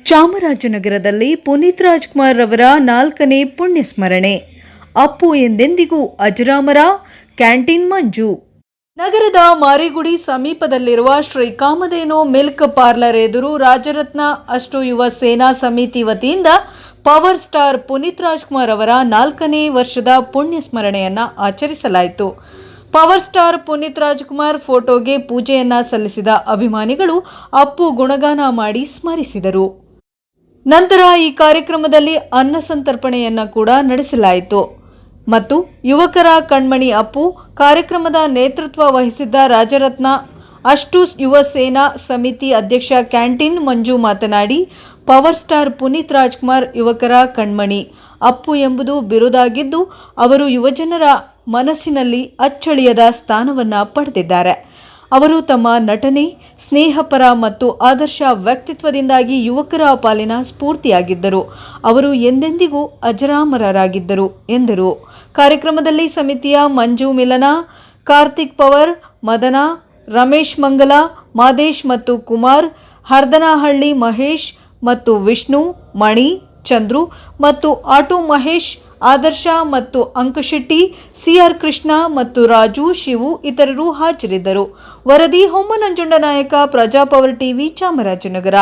ಚಾಮರಾಜನಗರದಲ್ಲಿ ಪುನೀತ್ ರಾಜ್ಕುಮಾರ್ ರವರ 4ನೇ ಪುಣ್ಯಸ್ಮರಣೆ. ಅಪ್ಪು ಎಂದೆಂದಿಗೂ ಅಜರಾಮರ, ಕ್ಯಾಂಟೀನ್ ಮಂಜು. ನಗರದ ಮಾರಿಗುಡಿ ಸಮೀಪದಲ್ಲಿರುವ ಶ್ರೀ ಕಾಮಧೇನು ಮಿಲ್ಕ್ ಪಾರ್ಲರ್ ಎದುರು ರಾಜರತ್ನ ಅಷ್ಟು ಯುವ ಸೇನಾ ಸಮಿತಿ ವತಿಯಿಂದ ಪವರ್ ಸ್ಟಾರ್ ಪುನೀತ್ ರಾಜ್ಕುಮಾರ್ ಅವರ 4ನೇ ವರ್ಷದ ಪುಣ್ಯಸ್ಮರಣೆಯನ್ನು ಆಚರಿಸಲಾಯಿತು. ಪವರ್ ಸ್ಟಾರ್ ಪುನೀತ್ ರಾಜ್ಕುಮಾರ್ ಫೋಟೋಗೆ ಪೂಜೆಯನ್ನ ಸಲ್ಲಿಸಿದ ಅಭಿಮಾನಿಗಳು ಅಪ್ಪು ಗುಣಗಾನ ಮಾಡಿ ಸ್ಮರಿಸಿದರು. ನಂತರ ಈ ಕಾರ್ಯಕ್ರಮದಲ್ಲಿ ಅನ್ನ ಸಂತರ್ಪಣೆಯನ್ನ ಕೂಡ ನಡೆಸಲಾಯಿತು ಮತ್ತು ಯುವಕರ ಕಣ್ಮಣಿ ಅಪ್ಪು ಕಾರ್ಯಕ್ರಮದ ನೇತೃತ್ವ ವಹಿಸಿದ್ದ ರಾಜರತ್ನ ಅಷ್ಟು ಯುವ ಸೇನಾ ಸಮಿತಿ ಅಧ್ಯಕ್ಷ ಕ್ಯಾಂಟೀನ್ ಮಂಜು ಮಾತನಾಡಿ, ಪವರ್ ಸ್ಟಾರ್ ಪುನೀತ್ ರಾಜ್ಕುಮಾರ್ ಯುವಕರ ಕಣ್ಮಣಿ. ಅಪ್ಪು ಎಂಬುದು ಬಿರುದಾಗಿದ್ದು ಅವರು ಯುವಜನರ ಮನಸ್ಸಿನಲ್ಲಿ ಅಚ್ಚಳಿಯದ ಸ್ಥಾನವನ್ನು ಪಡೆದಿದ್ದಾರೆ. ಅವರು ತಮ್ಮ ನಟನೆ, ಸ್ನೇಹಪರ ಮತ್ತು ಆದರ್ಶ ವ್ಯಕ್ತಿತ್ವದಿಂದಾಗಿ ಯುವಕರ ಪಾಲಿನ ಸ್ಫೂರ್ತಿಯಾಗಿದ್ದರು. ಅವರು ಎಂದೆಂದಿಗೂ ಅಜರಾಮರರಾಗಿದ್ದರು ಎಂದರು. ಕಾರ್ಯಕ್ರಮದಲ್ಲಿ ಸಮಿತಿಯ ಮಂಜು ಮಿಲನ, ಕಾರ್ತಿಕ್ ಪವರ್, ಮದನ, ರಮೇಶ್ ಮಂಗಲ, ಮಾದೇಶ್ ಮತ್ತು ಕುಮಾರ್, ಹರ್ದನಹಳ್ಳಿ ಮಹೇಶ್ ಮತ್ತು ವಿಷ್ಣು, ಮಣಿ, ಚಂದ್ರು ಮತ್ತು ಆಟೋ ಮಹೇಶ್, ಆದರ್ಶ ಮತ್ತು ಅಂಕಶೆಟ್ಟಿ, ಸಿಆರ್ ಕೃಷ್ಣ ಮತ್ತು ರಾಜು, ಶಿವು ಇತರರು ಹಾಜರಿದ್ದರು. ವರದಿ ಹೊಮ್ಮ ನಂಜುಂಡ ನಾಯಕ, ಪ್ರಜಾಪವರ್ ಟಿವಿ, ಚಾಮರಾಜನಗರ.